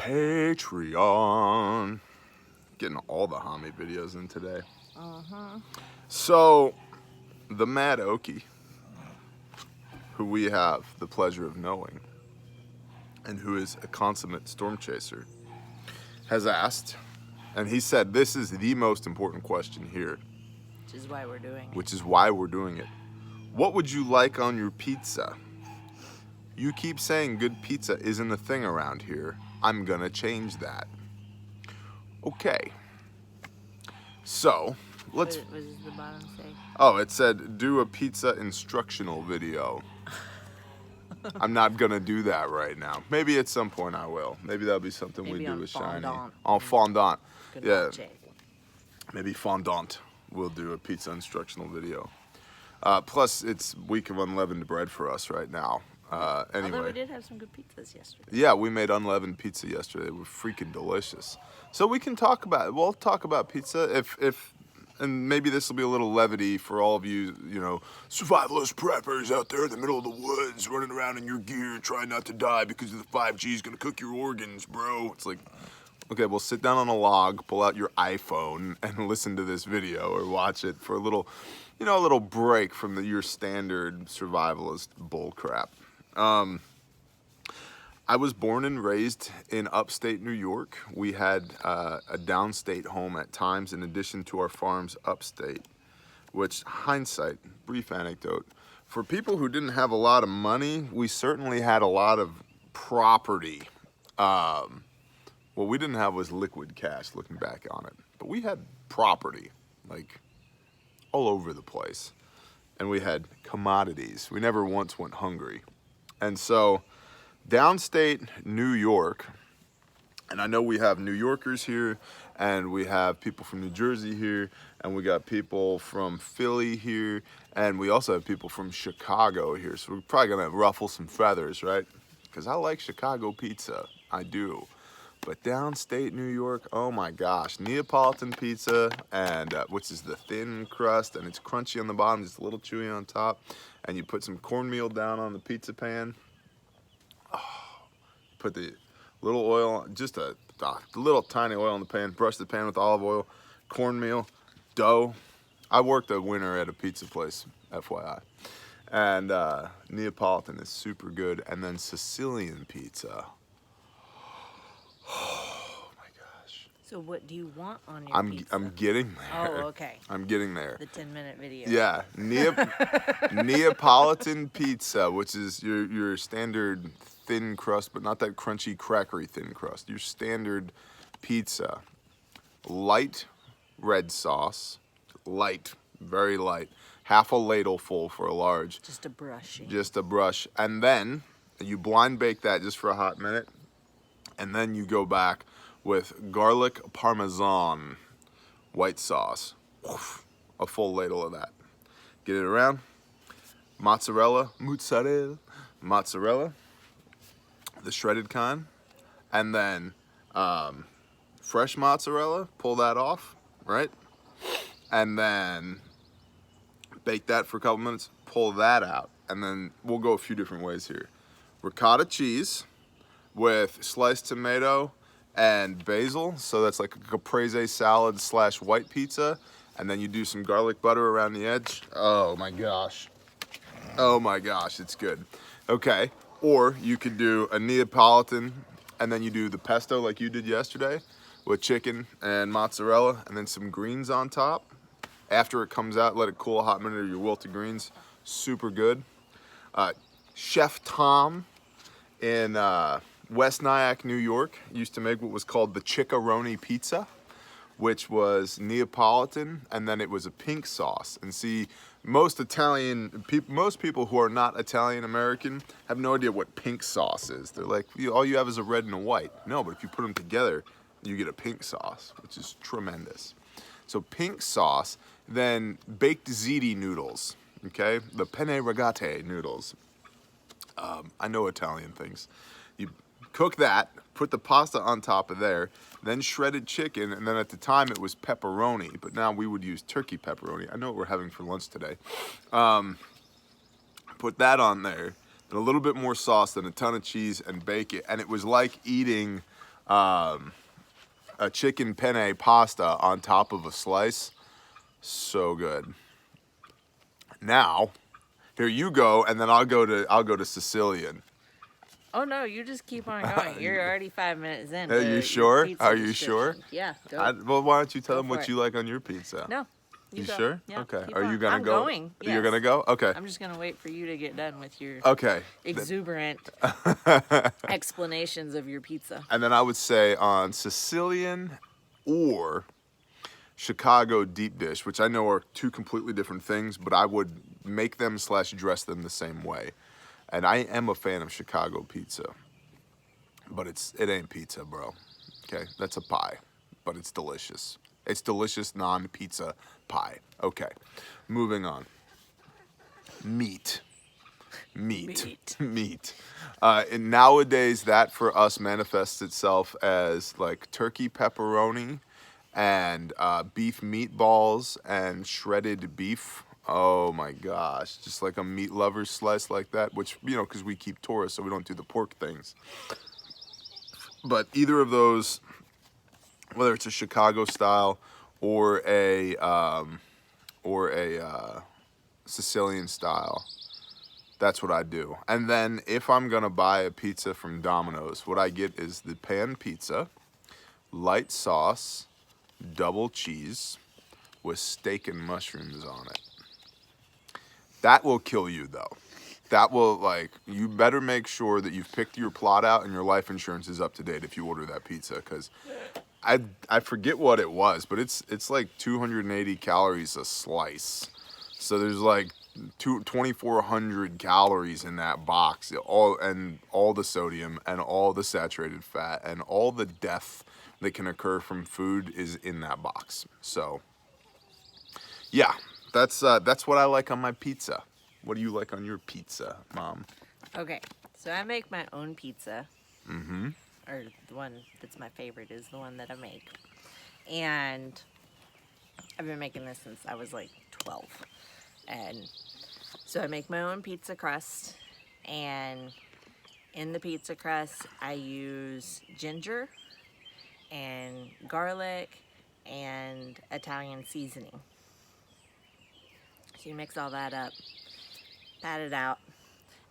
Patreon. Getting all the homie videos in today. So, the Mad Okie, who we have the pleasure of knowing, and who is a consummate storm chaser, has asked, and he said this is the most important question here. Which is why we're doing it. Which is why we're doing it. What would you like on your pizza? You keep saying good pizza isn't a thing around here. I'm gonna change that. Okay. So, let's... What does the bottom say? Oh, it said, do a pizza instructional video. I'm not gonna do that right now. Maybe at some point I will. Maybe that'll be something we do with Shiny. On fondant. Yeah. Maybe fondant will do a pizza instructional video. Plus, it's week of unleavened bread for us right now. Anyway. Although we did have some good pizzas yesterday. Yeah, we made unleavened pizza yesterday. They were freaking delicious. So we can talk about, we'll talk about pizza if and maybe this will be a little levity for all of you, you know, survivalist preppers out there in the middle of the woods, running around in your gear, trying not to die because the 5G is going to cook your organs, bro. It's like, okay, well, sit down on a log, pull out your iPhone, and listen to this video or watch it for a little, you know, a little break from your standard survivalist bullcrap. I was born and raised in upstate New York. We had a downstate home at times in addition to our farms upstate, which, hindsight, brief anecdote, for people who didn't have a lot of money, we certainly had a lot of property. What we didn't have was liquid cash, looking back on it, but we had property, like, all over the place, and we had commodities. We never once went hungry. And so, downstate New York, and I know we have New Yorkers here, and we have people from New Jersey here, and we got people from Philly here, and we also have people from Chicago here, so we're probably gonna ruffle some feathers, right? Because I like Chicago pizza, I do. But downstate New York, oh my gosh, Neapolitan pizza, and which is the thin crust, and it's crunchy on the bottom, just a little chewy on top, and you put some cornmeal down on the pizza pan. Put the little oil, just a little tiny oil in the pan, brush the pan with olive oil, cornmeal, dough. I worked a winter at a pizza place, FYI. And Neapolitan is super good. And then Sicilian pizza. Oh my gosh. So what do you want on your pizza? I'm getting there. Oh, okay. I'm getting there. The 10-minute video. Yeah, Neapolitan pizza, which is your standard thin crust, but not that crunchy, crackery thin crust. Your standard pizza. Light red sauce. Light, very light. Half a ladle full for a large. Just a brush. Just a brush. And then you blind bake that just for a hot minute. And then you go back with garlic parmesan white sauce. A full ladle of that. Get it around. Mozzarella, the shredded kind, and then fresh mozzarella, pull that off, right? And then bake that for a couple minutes, pull that out, and then we'll go a few different ways here. Ricotta cheese with sliced tomato and basil, so that's like a caprese salad / white pizza, and then you do some garlic butter around the edge. Oh my gosh. Oh my gosh, it's good. Okay. Or you could do a Neapolitan, and then you do the pesto like you did yesterday with chicken and mozzarella, and then some greens on top. After it comes out, let it cool a hot minute, or your wilted greens. Super good. Chef Tom in West Nyack, New York, used to make what was called the Chickaroni pizza, which was Neapolitan, and then it was a pink sauce. And see, most people who are not Italian American have no idea what pink sauce is. They're like, all you have is a red and a white. No, but if you put them together, you get a pink sauce, which is tremendous. So pink sauce, then baked ziti noodles, okay? The penne rigate noodles. I know Italian things. You cook that, put the pasta on top of there, then shredded chicken, and then at the time it was pepperoni, but now we would use turkey pepperoni. I know what we're having for lunch today. Put that on there, and a little bit more sauce, then a ton of cheese, and bake it. And it was like eating a chicken penne pasta on top of a slice. So good. Now, here you go, and then I'll go to Sicilian. Oh no, you just keep on going. You're already 5 minutes in. Are you sure? Are you sure? Yeah, go. Well, why don't you tell Go them for what it. you like on your pizza? No. You go. sure? Yeah, Okay. keep Are you on. gonna I'm go? going. You're Yes. gonna go? Okay. I'm just gonna wait for you to get done with your Okay. exuberant explanations of your pizza. And then I would say on Sicilian or Chicago deep dish, which I know are two completely different things, but I would make them / dress them the same way. And I am a fan of Chicago pizza, but it ain't pizza, bro. Okay, that's a pie, but it's delicious. It's delicious non-pizza pie. Okay, moving on. Meat. Meat. And nowadays, that for us manifests itself as like turkey pepperoni and beef meatballs and shredded beef. Oh my gosh, just like a meat lover's slice like that, which, because we keep tourists, so we don't do the pork things. But either of those, whether it's a Chicago style or a Sicilian style, that's what I do. And then if I'm gonna buy a pizza from Domino's, what I get is the pan pizza, light sauce, double cheese with steak and mushrooms on it. That will kill you though. That will, you better make sure that you've picked your plot out and your life insurance is up to date if you order that pizza, because I forget what it was, but it's like 280 calories a slice. So there's like 2,400 calories in that box, all the sodium and all the saturated fat and all the death that can occur from food is in that box. So yeah, that's what I like on my pizza. What do you like on your pizza, Mom? Okay, so I make my own pizza. Mm-hmm. Or the one that's my favorite is the one that I make. And I've been making this since I was like 12. And so I make my own pizza crust. And in the pizza crust, I use ginger and garlic and Italian seasoning. So you mix all that up, pat it out.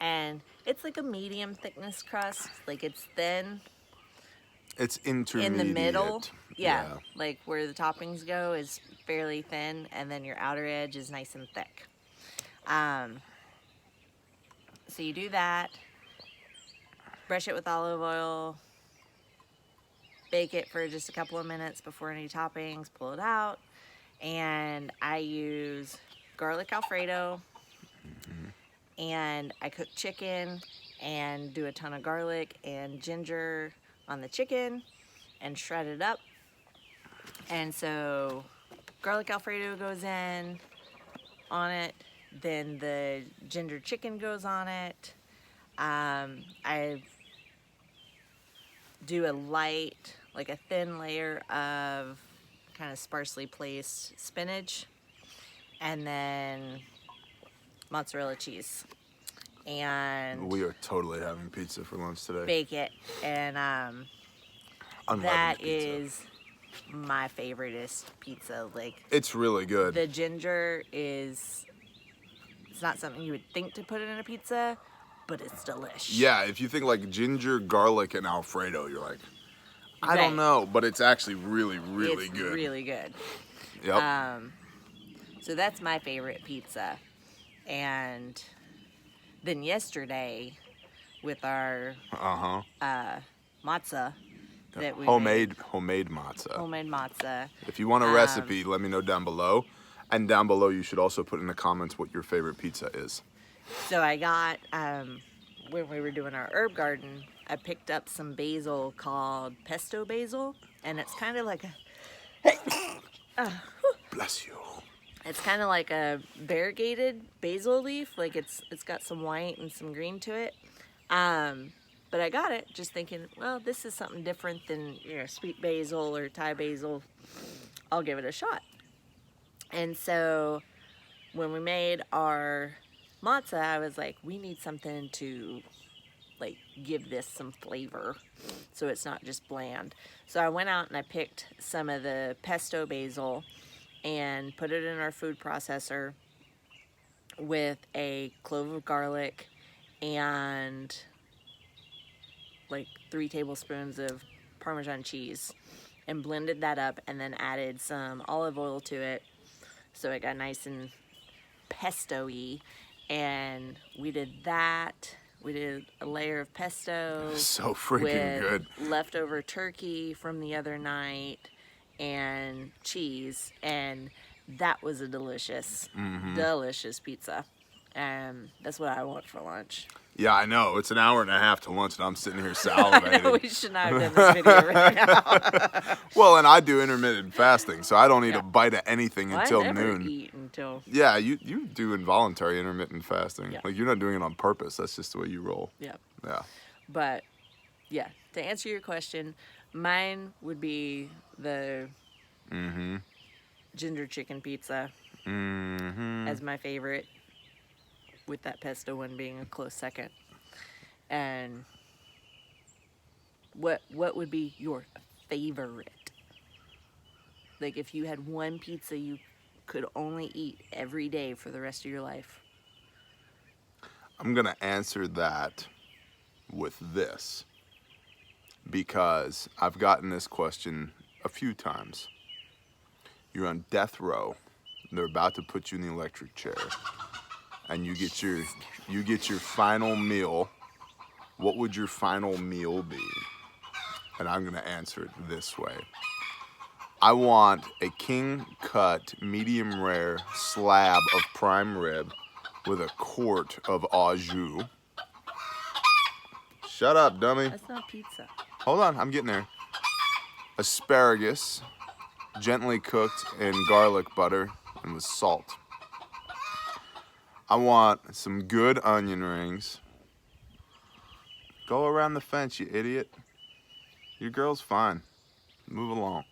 And it's like a medium thickness crust. Like it's thin. It's intermediate. In the middle, yeah, like where the toppings go is fairly thin, and then your outer edge is nice and thick. So you do that, brush it with olive oil, bake it for just a couple of minutes before any toppings, pull it out, and I use garlic Alfredo, and I cook chicken and do a ton of garlic and ginger on the chicken and shred it up. And so garlic Alfredo goes in on it, then the ginger chicken goes on it. I do a light, like a thin layer of kind of sparsely placed spinach, and then mozzarella cheese. And we are totally having pizza for lunch today. Bake it, and that is my favoriteest pizza. Like, it's really good. The ginger it's not something you would think to put in a pizza, but it's delicious. Yeah, if you think like ginger, garlic, and Alfredo, you're like, I don't know, but it's actually really, really good. It's really good. Yep. So that's my favorite pizza. And then yesterday, with our matzah that we homemade matzah. Homemade matzah. If you want a recipe, let me know down below. And down below, you should also put in the comments what your favorite pizza is. So I got, when we were doing our herb garden, I picked up some basil called pesto basil. And it's kind of like a... Bless you. It's kind of like a variegated basil leaf. Like it's got some white and some green to it. But I got it just thinking, well, this is something different than, sweet basil or Thai basil. I'll give it a shot. And so when we made our matzah, I was like, we need something to like give this some flavor, so it's not just bland. So I went out and I picked some of the pesto basil and put it in our food processor with a clove of garlic and like 3 tablespoons of Parmesan cheese, and blended that up, and then added some olive oil to it so it got nice and pesto-y. And we did that. We did a layer of pesto So freaking with good. leftover turkey from the other night and cheese, and that was a delicious, delicious pizza. And that's what I want for lunch. Yeah, I know. It's an hour and a half to lunch, and I'm sitting here I know salivating. we should not have done this video right now. Well, and I do intermittent fasting, so I don't eat Yeah. a bite of anything Well, until I never noon. eat until, Yeah, you do involuntary intermittent fasting. Yeah. Like, you're not doing it on purpose. That's just the way you roll. yeah. Yeah. But yeah, to answer your question, mine would be the ginger chicken pizza as my favorite, with that pesto one being a close second. And what would be your favorite? Like, if you had one pizza you could only eat every day for the rest of your life. I'm going to answer that with this, because I've gotten this question a few times. You're on death row. They're about to put you in the electric chair, and you get your final meal. What would your final meal be? And I'm going to answer it this way. I want a king cut, medium rare slab of prime rib with a quart of au jus. Shut up, dummy. That's not pizza. Hold on, I'm getting there. Asparagus, gently cooked in garlic butter and with salt. I want some good onion rings. Go around the fence, you idiot. Your girl's fine. Move along.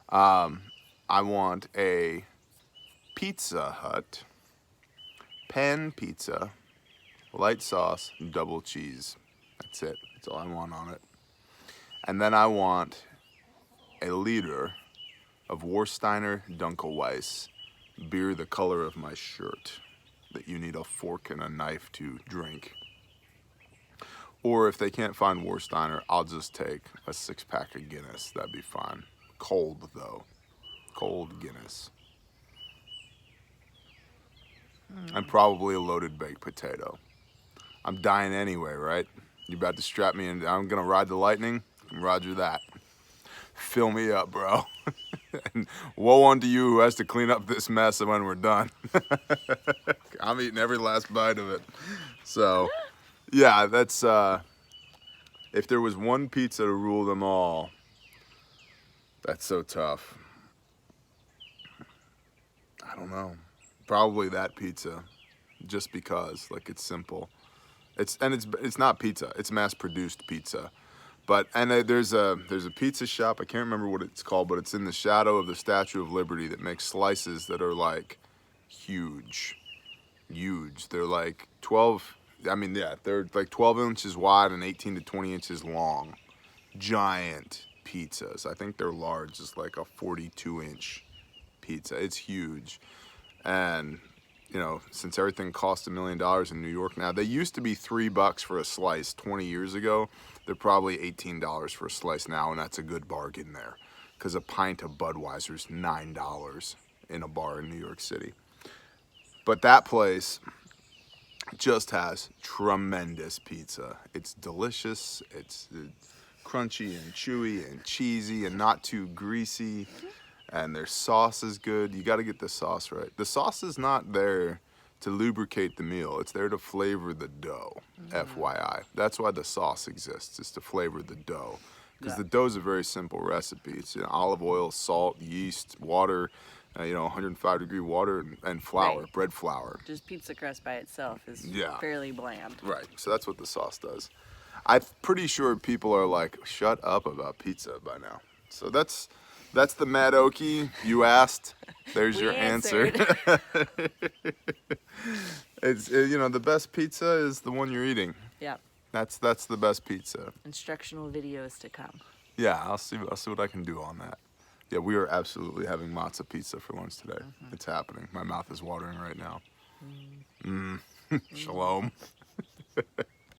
I want a Pizza Hut pan pizza, light sauce, double cheese. That's it. That's all I want on it. And then I want a liter of Warsteiner Dunkelweiss, beer the color of my shirt, that you need a fork and a knife to drink. Or if they can't find Warsteiner, I'll just take a 6-pack of Guinness. That'd be fine. Cold, though. Cold Guinness. And probably a loaded baked potato. I'm dying anyway, right? You about to strap me in? I'm gonna ride the lightning? Roger that. Fill me up, bro. And woe unto you who has to clean up this mess when we're done. I'm eating every last bite of it. So, yeah, that's, if there was one pizza to rule them all, that's so tough. I don't know. Probably that pizza, just because, like, it's simple. It's not pizza. It's mass-produced pizza. But there's a pizza shop. I can't remember what it's called, but it's in the shadow of the Statue of Liberty that makes slices that are like huge. They're like 12. I mean, yeah, they're like 12 inches wide and 18 to 20 inches long. Giant pizzas. I think they're large. It's like a 42-inch pizza. It's huge. And, you know, since everything costs $1 million in New York now, they used to be $3 for a slice 20 years ago. They're probably $18 for a slice now, and that's a good bargain there, because a pint of Budweiser's $9 in a bar in New York City. But that place just has tremendous pizza. It's delicious. It's crunchy and chewy and cheesy and not too greasy. And their sauce is good. You got to get the sauce right. The sauce is not there to lubricate the meal. It's there to flavor the dough, FYI. That's why the sauce exists, is to flavor the dough. Because the dough is a very simple recipe. It's olive oil, salt, yeast, water, 105-degree water, and flour, Right. bread flour. Just pizza crust by itself is Yeah. fairly bland. Right, so that's what the sauce does. I'm pretty sure people are like, shut up about pizza by now. So that's the Mad Okie. You asked. There's We your answer. answered. It's the best pizza is the one you're eating. Yeah. That's the best pizza. Instructional videos to come. Yeah, I'll see what I can do on that. Yeah, we are absolutely having matzo pizza for lunch today. It's happening. My mouth is watering right now. Shalom.